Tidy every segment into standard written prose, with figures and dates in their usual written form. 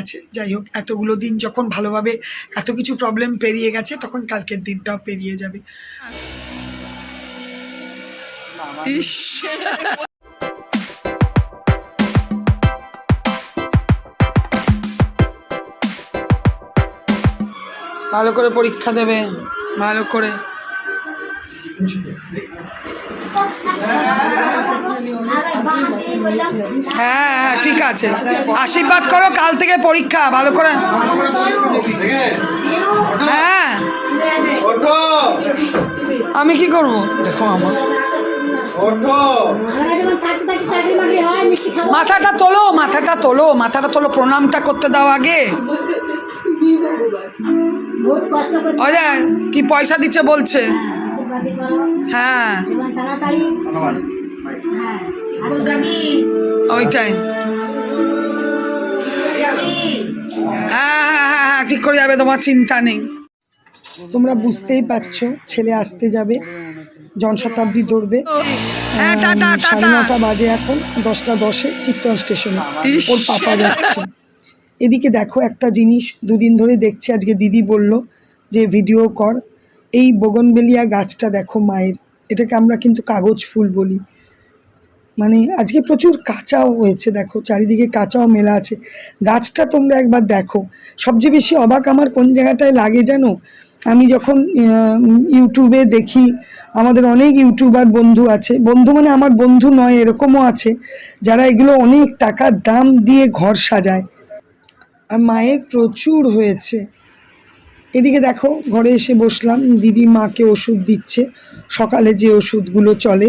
আছে। যাই হোক, এতগুলো দিন যখন ভালোভাবে এত কিছু প্রবলেম পেরিয়ে গেছে, তখন কালকের দিনটাও পেরিয়ে যাবে। ইস, ভালো করে পরীক্ষা দেবে, ভালো করে। হ্যাঁ হ্যাঁ ঠিক আছে, আশীর্বাদ করো, কাল থেকে পরীক্ষা ভালো করে। হ্যাঁ আমি কি করব, দেখো আমার মাথাটা তোলো, মাথাটা তোলো, মাথাটা তোলো, প্রণামটা করতে দাও আগে। কি পয়সা দিচ্ছে বলছে? হ্যাঁ ওইটাই, হ্যাঁ হ্যাঁ হ্যাঁ ঠিক করে যাবে, তোমার চিন্তা নেই। তোমরা বুঝতেই পারছো, ছেলে আসতে যাবে, জনশতাব্দী ধরবে, 9:30 বাজে এখন, 10:10 চিত্তন স্টেশনে ওর পাপা যাচ্ছে। এদিকে দেখো একটা জিনিস 2 দিন ধরে দেখছি, আজকে দিদি বলল যে ভিডিও কর, এই বোগনভেলিয়া গাছটা দেখো মায়ের, এটাকে আমরা কিন্তু কাগজ ফুল বলি। মানে আজকে প্রচুর কাঁচাও হয়েছে, দেখো চারিদিকে কাঁচাও মেলা আছে। গাছটা তোমরা একবার দেখো। সবচেয়ে বেশি অবাক আমার কোন জায়গাটায় লাগে জানো? আমি যখন ইউটিউবে দেখি, আমাদের অনেক ইউটিউবার বন্ধু আছে, বন্ধু মানে আমার বন্ধু নয় এরকমও আছে, যারা এগুলো অনেক টাকার দাম দিয়ে ঘর সাজায়, আর মায়ের প্রচুর হয়েছে। এদিকে দেখো ঘরে এসে বসলাম, দিদি মাকে ওষুধ দিচ্ছে, সকালে যে ওষুধগুলো চলে।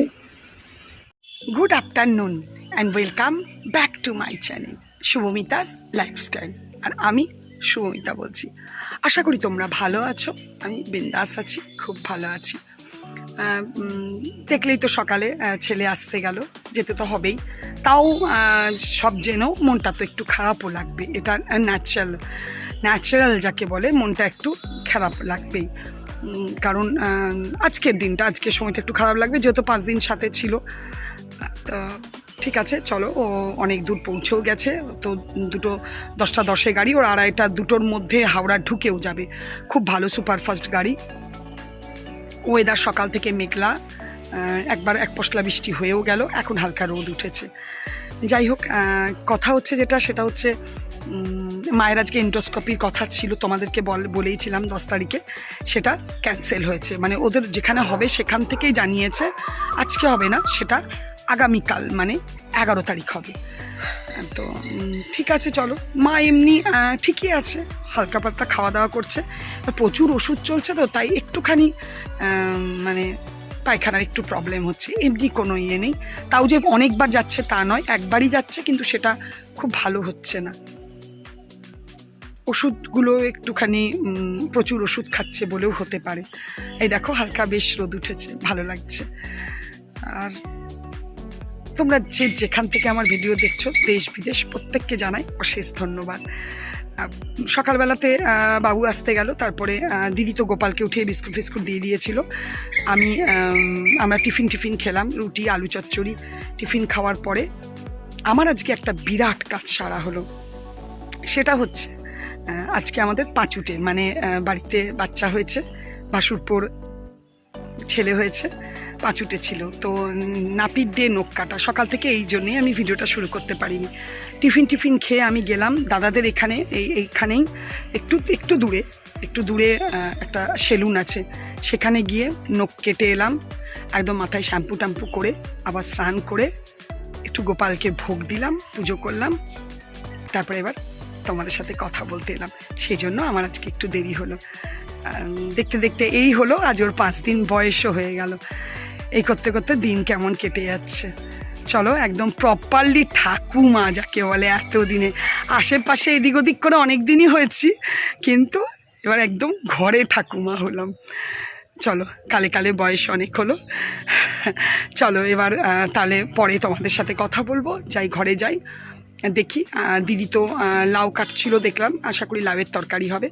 Good afternoon and welcome back to my channel Shubhamita's lifestyle, আর আমি শুভমিতা বলছি। আশা করি তোমরা ভালো আছো, আমি বিন্দাস আছি, খুব ভালো আছি। দেখলেই তো সকালে ছেলে আসতে গেল, যেতে তো হবেই, তাও সব জেনেও মনটা তো একটু খারাপও লাগবে, এটা ন্যাচারাল যাকে বলে, মনটা একটু খারাপ লাগবেই। কারণ আজকের দিনটা, আজকের সময়টা একটু খারাপ লাগবে, যেহেতু 5 দিন সাথে ছিল। তো ঠিক আছে, চলো, ও অনেক দূর পৌঁছেও গেছে, তো 10:10 গাড়ি, ওর 2:30-2টোর মধ্যে হাওড়া ঢুকেও যাবে। খুব ভালো সুপারফাস্ট গাড়ি। ওয়েদার সকাল থেকে মেঘলা, একবার এক পশলা বৃষ্টি হয়েও গেল, এখন হালকা রোদ উঠেছে। যাই হোক, কথা হচ্ছে যেটা, সেটা হচ্ছে মায়ের আজকে এন্ডোস্কোপির কথা ছিল, তোমাদেরকে বলেইছিলাম 10 তারিখে, সেটা ক্যান্সেল হয়েছে। মানে ওদের যেখানে হবে সেখান থেকেই জানিয়েছে আজকে হবে না, সেটা আগামীকাল মানে 11 তারিখ হবে। তো ঠিক আছে, চলো। মা এমনি ঠিকই আছে, হালকা পাতলা খাওয়া দাওয়া করছে, প্রচুর ওষুধ চলছে তো, তাই একটুখানি মানে পায়খানার একটু প্রবলেম হচ্ছে, এমনি কোনো ইয়ে নেই। তাও যে অনেকবার যাচ্ছে তা নয়, একবারই যাচ্ছে, কিন্তু সেটা খুব ভালো হচ্ছে না। ওষুধগুলো একটুখানি প্রচুর ওষুধ খাচ্ছে বলেও হতে পারে। এই দেখো হালকা বেশ রোদ উঠেছে, ভালো লাগছে। আর তোমরা যেখান থেকে আমার ভিডিও দেখছো, দেশ বিদেশ, প্রত্যেককে জানাই অশেষ ধন্যবাদ। সকালবেলাতে বাবু আসতে গেল, তারপরে দিদি তো গোপালকে উঠিয়ে বিস্কুট দিয়ে দিয়েছিল। আমরা টিফিন খেলাম, রুটি আলু চচ্চড়ি। টিফিন খাওয়ার পরে আমার আজকে একটা বিরাট কাজ সারা হলো। সেটা হচ্ছে আজকে আমাদের পাঁচুটে, মানে বাড়িতে বাচ্চা হয়েছে, ভাসুরপুর ছেলে হয়েছে, পাঁচুটে ছিল। তো নাপিত দিয়ে নখ কাটা, সকাল থেকে এই জন্যেই আমি ভিডিওটা শুরু করতে পারিনি। টিফিন খেয়ে আমি গেলাম দাদাদের এখানে, এইখানেই একটু দূরে একটা সেলুন আছে, সেখানে গিয়ে নখ কেটে এলাম। একদম মাথায় শ্যাম্পু ট্যাম্পু করে, আবার স্নান করে একটু গোপালকে ভোগ দিলাম, পুজো করলাম, তারপরে এবার তোমাদের সাথে কথা বলতে এলাম। সেই জন্য আমার আজকে একটু দেরি হলো। দেখতে এই হলো, আজ ওর 5 দিন বয়সও হয়ে গেল। এই করতে দিন কেমন কেটে যাচ্ছে। চলো, একদম প্রপারলি ঠাকুমা যাকে বলে, এতদিনে আশেপাশে এদিক ওদিক করে অনেক দিনই হয়েছি, কিন্তু এবার একদম ঘরে ঠাকুমা হলাম। চলো, কালে বয়স অনেক হলো। চলো এবার তাহলে পরে তোমাদের সাথে কথা বলবো। ঘরে যাই, দেখি। দিদি তো লাউ কাটছিল দেখলাম, আশা করি লাউয়ের তরকারি হবে,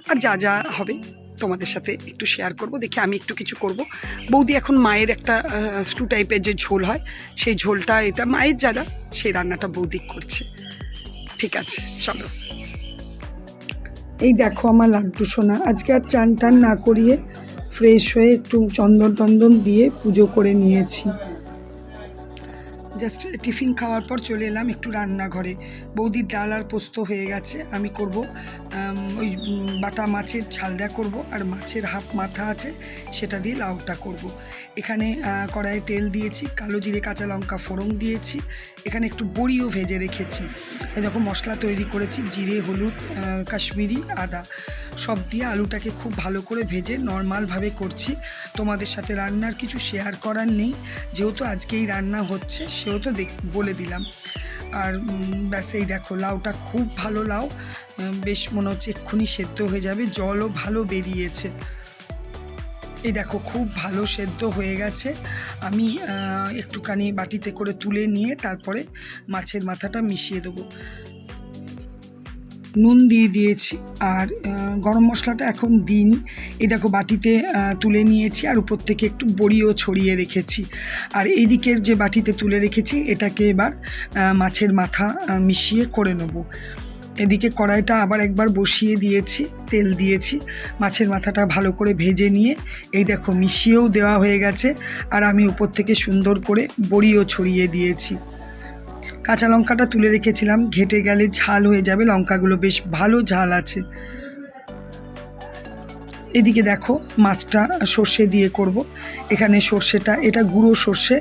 আর যা হবে তোমাদের সাথে একটু শেয়ার করব। দেখি আমি একটু কিছু করব। বৌদি এখন মায়ের একটা স্টু টাইপের যে ঝোল হয়, সেই ঝোলটা, এটা মায়ের যা সেই রান্নাটা বৌদি করছে। ঠিক আছে, চলো। এই দেখো আমার লাড্ডু সোনা, আজকে আর চান টান না করিয়ে ফ্রেশ হয়ে একটু চন্দন টন্দন দিয়ে পুজো করে নিয়েছি। জাস্ট টিফিন খাওয়ার পর চলে এলাম একটু রান্নাঘরে। বৌদির ডাল আর পোস্ত হয়ে গেছে, আমি করব ওই বাটা মাছের ঝালদা করব, আর মাছের হাফ মাথা আছে সেটা দিয়ে লাউটা করব। এখানে কড়াইয়ে তেল দিয়েছি, কালো জিরে কাঁচা লঙ্কা ফোড়ন দিয়েছি, এখানে একটু বড়িও ভেজে রেখেছি। এরকম মশলা তৈরি করেছি, জিরে হলুদ কাশ্মীরি আদা সব দিয়ে আলুটাকে খুব ভালো করে ভেজে নর্মালভাবে করছি। তোমাদের সাথে রান্নার কিছু শেয়ার করার নেই, যেহেতু আজকেই রান্না হচ্ছে সেহেতু বলে দিলাম। আর ব্যাস এই দেখো লাউটা খুব ভালো লাউ, বেশ মনে হচ্ছে এক্ষুনি সেদ্ধ হয়ে যাবে, জলও ভালো বেরিয়েছে। এই দেখো খুব ভালো সেদ্ধ হয়ে গেছে। আমি একটুখানি বাটিতে করে তুলে নিয়ে তারপরে মাছের মাথাটা মিশিয়ে দেবো। নুন দিয়ে দিয়েছি আর গরম মশলাটা এখন দিইনি। এই দেখো বাটিতে তুলে নিয়েছি আর উপর থেকে একটু বড়িও ছড়িয়ে রেখেছি। আর এদিকের যে বাটিতে তুলে রেখেছি এটাকে এবার মাছের মাথা মিশিয়ে করে নেব। এদিকে কড়াইটা আবার একবার বসিয়ে দিয়েছি, তেল দিয়েছি, মাছের মাথাটা ভালো করে ভেজে নিয়ে এই দেখো মিশিয়েও দেওয়া হয়ে গেছে। আর আমি উপর থেকে সুন্দর করে বড়িও ছড়িয়ে দিয়েছি। কাঁচা লঙ্কাটা তুলে রেখেছিলাম, ঘেটে গেলে ঝাল হয়ে যাবে, লঙ্কাগুলো বেশ ভালো ঝাল আছে। এদিকে দেখো মাছটা সর্ষে দিয়ে করব। এখানে সর্ষেটা এটা গুঁড়ো সর্ষে,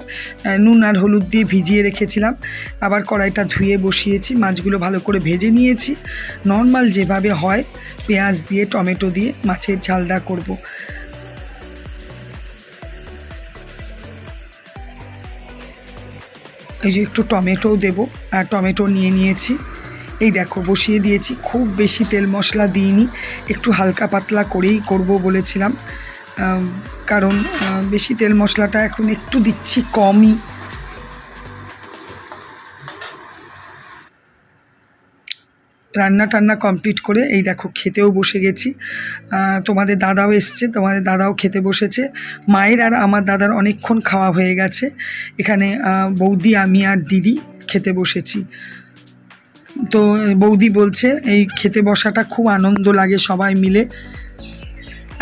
নুন আর হলুদ দিয়ে ভিজিয়ে রেখেছিলাম। আবার কড়াইটা ধুয়ে বসিয়েছি, মাছগুলো ভালো করে ভেজে নিয়েছি। নর্মাল যেভাবে হয় পেঁয়াজ দিয়ে টমেটো দিয়ে মাছের ঝালদা করব। এই যে একটু টমেটোও দেবো, আর টমেটো নিয়ে নিয়েছি। এই দেখো বসিয়ে দিয়েছি, খুব বেশি তেল মশলা দিইনি, একটু হালকা পাতলা করেই করব বলেছিলাম, কারণ বেশি তেল মশলাটা এখন একটু দিচ্ছি কমই। রান্না টান্না কমপ্লিট করে এই দেখো খেতেও বসে গেছি। তোমাদের দাদাও এসছে, তোমাদের দাদাও খেতে বসেছে। মায়ের আর আমার দাদার অনেকক্ষণ খাওয়া হয়ে গেছে। এখানে বৌদি, আমি আর দিদি খেতে বসেছি। তো বৌদি বলছে এই খেতে বসাটা খুব আনন্দ লাগে সবাই মিলে।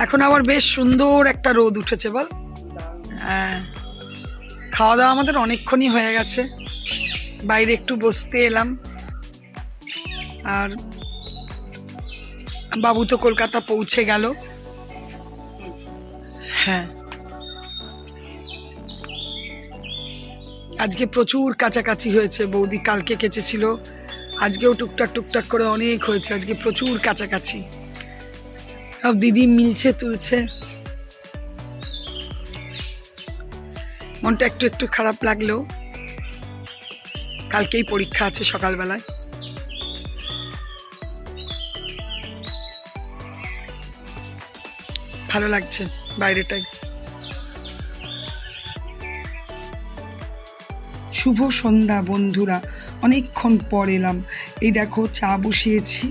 এখন আবার বেশ সুন্দর একটা রোদ উঠেছে বল। হ্যাঁ, খাওয়া দাওয়া আমাদের অনেকক্ষণই হয়ে গেছে, বাইরে একটু বসতে এলাম। আর বাবু তো কলকাতা পৌঁছে গেল। হ্যাঁ, আজকে প্রচুর কাছাকাছি হয়েছে। বৌদি কালকে কেচেছিল, আজকেও টুকটাক টুকটাক করে অনেক হয়েছে। আজকে প্রচুর কাছাকাছি, সব দিদি মিলছে তুলছে। মনটা একটু একটু খারাপ লাগলেও কালকেই পরীক্ষা আছে সকালবেলায়। ভালো লাগছে বাইরেটাই। শুভ সন্ধ্যা বন্ধুরা, অনেকক্ষণ পর এলাম। এই দেখো চা বসিয়েছি,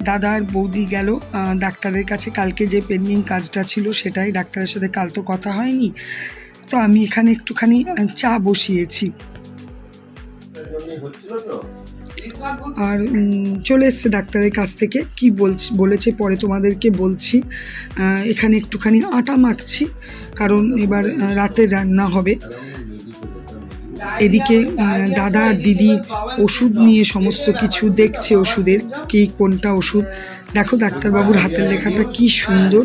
দাদার বৌদি গেল ডাক্তারের কাছে। কালকে যে পেন্ডিং কাজটা ছিল সেটাই, ডাক্তারের সাথে কাল তো কথা হয়নি, তো আমি এখানে একটুখানি চা বসিয়েছি। আর চলে এসছে ডাক্তারের কাছ থেকে, কি বলেছে পরে তোমাদেরকে বলছি। এখানে একটুখানি আটা মাখছি, কারণ এবার রাতের রান্না হবে। এদিকে দাদা আর দিদি ওষুধ নিয়ে সমস্ত কিছু দেখছে, ওষুধের কি কোনটা ওষুধ। দেখো ডাক্তারবাবুর হাতের লেখাটা কি সুন্দর।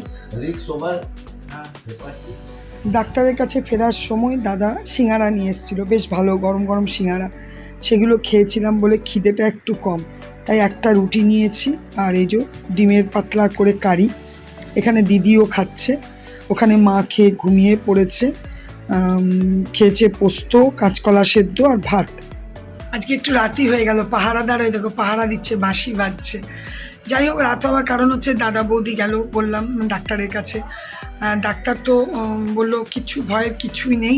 ডাক্তারের কাছে ফেরার সময় দাদা সিঙ্গারা নিয়ে এসেছিল, বেশ ভালো গরম গরম সিঙ্গারা। সেগুলো খেয়েছিলাম বলে খিদেটা একটু কম, তাই একটা রুটি নিয়েছি আর এই যে ডিমের পাতলা করে কারি। এখানে দিদিও খাচ্ছে, ওখানে মা খেয়ে ঘুমিয়ে পড়েছে। খেয়েছে পোস্ত, কাঁচকলা সেদ্ধ আর ভাত। আজকে একটু রাতই হয়ে গেল, পাহারাদার ওই দেখো পাহারা দিচ্ছে, বাঁশি বাজছে। যাই হোক, রাত হওয়ার কারণ হচ্ছে দাদা বৌদি গেল বললাম ডাক্তারের কাছে। ডাক্তার তো বললো কিছু ভয়ের কিছুই নেই।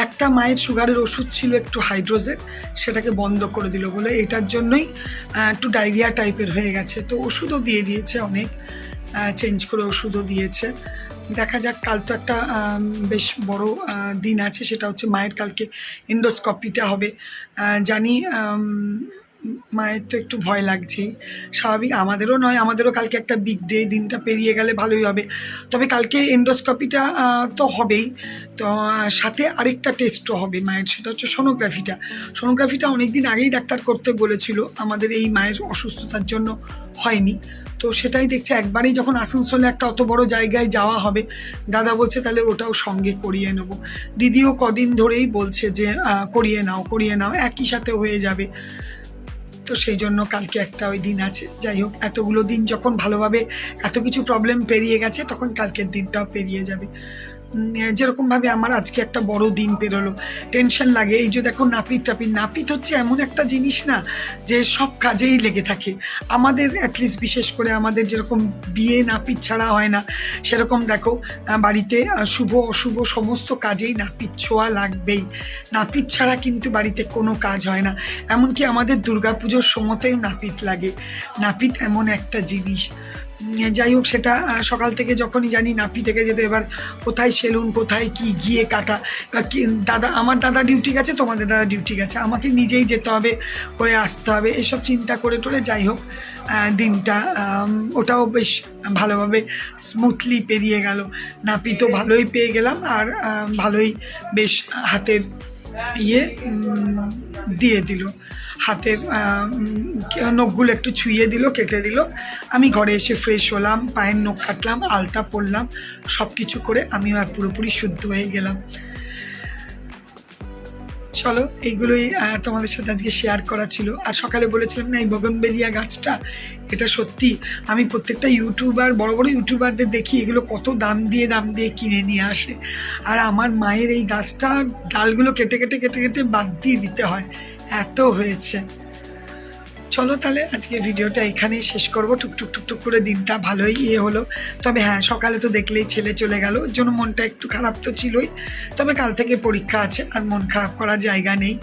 একটা মায়ের সুগারের ওষুধ ছিল একটু হাইড্রোজেন, সেটাকে বন্ধ করে দিল, বলে এটার জন্যই একটু ডায়রিয়া টাইপের হয়ে গেছে। তো ওষুধও দিয়ে দিয়েছে, অনেক চেঞ্জ করে ওষুধও দিয়েছে। দেখা যাক, কাল তো একটা বেশ বড় দিন আছে, সেটা হচ্ছে মায়ের কালকে এন্ডোস্কপিটা হবে। জানি মায়ের তো একটু ভয় লাগছেই, স্বাভাবিক। আমাদেরও নয়, আমাদেরও কালকে একটা বিগ ডে, দিনটা পেরিয়ে গেলে ভালোই হবে। তবে কালকে এন্ডোস্কোপিটা তো হবেই, তো সাথে আরেকটা টেস্টও হবে মায়ের, সেটা হচ্ছে সোনোগ্রাফিটা। সোনোগ্রাফিটা অনেক দিন আগেই ডাক্তার করতে বলেছিল, আমাদের এই মায়ের অসুস্থতার জন্য হয়নি। তো সেটাই দেখছে, একবারেই যখন আসানসোলে একটা অত বড় জায়গায় যাওয়া হবে, দাদা বলছে তাহলে ওটাও সঙ্গে করিয়ে নেব। দিদিও কদিন ধরেই বলছে যে করিয়ে নাও, একই সাথে হয়ে যাবে। তো সেই জন্য কালকে একটা ওই দিন আছে। যাই হোক, এতগুলো দিন যখন ভালোভাবে এত কিছু প্রবলেম পেরিয়ে গেছে, তখন কালকের দিনটাও পেরিয়ে যাবে। যেরকমভাবে আমার আজকে একটা বড় দিন পেরোলো, টেনশন লাগে। এই যে দেখো নাপিত হচ্ছে এমন একটা জিনিস না যে সব কাজেই লেগে থাকে। আমাদের অ্যাটলিস্ট বিশেষ করে আমাদের যেরকম বিয়ে নাপিত ছাড়া হয় না, সেরকম দেখো বাড়িতে শুভ অশুভ সমস্ত কাজেই নাপিত ছোঁয়া লাগবেই। নাপিত ছাড়া কিন্তু বাড়িতে কোনো কাজ হয় না। এমনকি আমাদের দুর্গাপুজোর সময়তেও নাপিত লাগে। নাপিত এমন একটা জিনিস। যাই হোক, সেটা সকাল থেকে যখনই জানি নাপি থেকে যেতে, এবার কোথায় সেলুন, কোথায় কি গিয়ে কাটা, এবার আমার দাদা ডিউটি গেছে, তোমাদের দাদা ডিউটি গেছে, আমাকে নিজেই যেতে হবে, করে আসতে হবে, এসব চিন্তা করে টোরে যাই হোক দিনটা ওটাও বেশ ভালোভাবে স্মুথলি পেরিয়ে গেল। নাপি তো ভালোই পেয়ে গেলাম, আর ভালোই বেশ হাতের দিয়ে দিল, হাতের নখগুলো একটু ছুঁয়ে দিল, কেটে দিল। আমি ঘরে এসে ফ্রেশ হলাম, পায়ের নখ কাটলাম, আলতা পরলাম, সব কিছু করে আমিও পুরোপুরি শুদ্ধ হয়ে গেলাম। চলো, এইগুলোই তোমাদের সাথে আজকে শেয়ার করা ছিল। আর সকালে বলেছিলাম না, এই বগনবেলিয়া গাছটা, এটা সত্যি আমি প্রত্যেকটা ইউটিউবার, বড় বড় ইউটিউবারদের দেখি এগুলো কত দাম দিয়ে কিনে নিয়ে আসে, আর আমার মায়ের এই গাছটা ডালগুলো কেটে কেটে বাদ দিয়ে দিতে হয়, এত হয়েছে। চলো তাহলে আজকে ভিডিওটা এখানেই শেষ করবো। টুকটুক করে দিনটা ভালোই হলো। তবে হ্যাঁ, সকালে তো দেখলেই ছেলে চলে গেল, ওর জন্য মনটা একটু খারাপ তো ছিলই। তবে কাল থেকে পরীক্ষা আছে, আর মন খারাপ করার জায়গা নেই।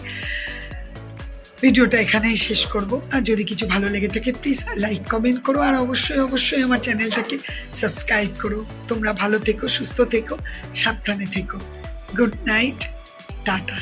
ভিডিওটা এখানেই শেষ করব। আর যদি কিছু ভালো লেগে থাকে প্লিজ লাইক কমেন্ট করো, আর অবশ্যই আমার চ্যানেলটাকে সাবস্ক্রাইব করো। তোমরা ভালো থেকো, সুস্থ থেকো, সাবধানে থেকো। Good night, tata.